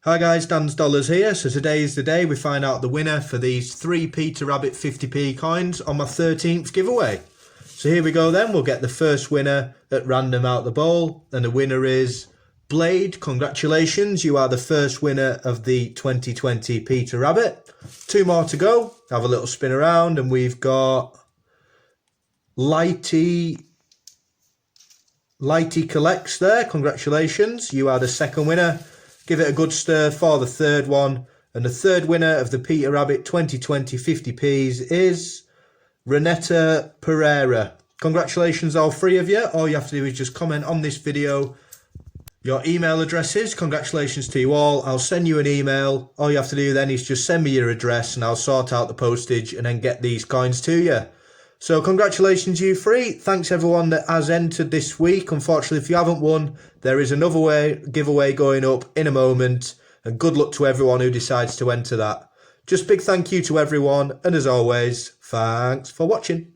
Hi guys, Dan's Dollars here. So today is the day we find out the winner for these 3 Peter Rabbit 50p coins on my 13th giveaway. So here we go then, we'll get the first winner at random out the bowl, and the winner is Blade. Congratulations, you are the first winner of the 2020 Peter Rabbit. 2 more to go, have a little spin around, and we've got Lighty Collects there. Congratulations, you are the second winner. Give it a good stir for the third one. And the third winner of the Peter Rabbit 2020 50p's is Renetta Pereira. Congratulations, all 3 of you. All you have to do is just comment on this video your email addresses. Congratulations to you all. I'll send you an email. All you have to do then is just send me your address and I'll sort out the postage and then get these coins to you. So congratulations, you 3. Thanks everyone that has entered this week. Unfortunately, if you haven't won, there is another giveaway going up in a moment. And good luck to everyone who decides to enter that. Just big thank you to everyone. And as always, thanks for watching.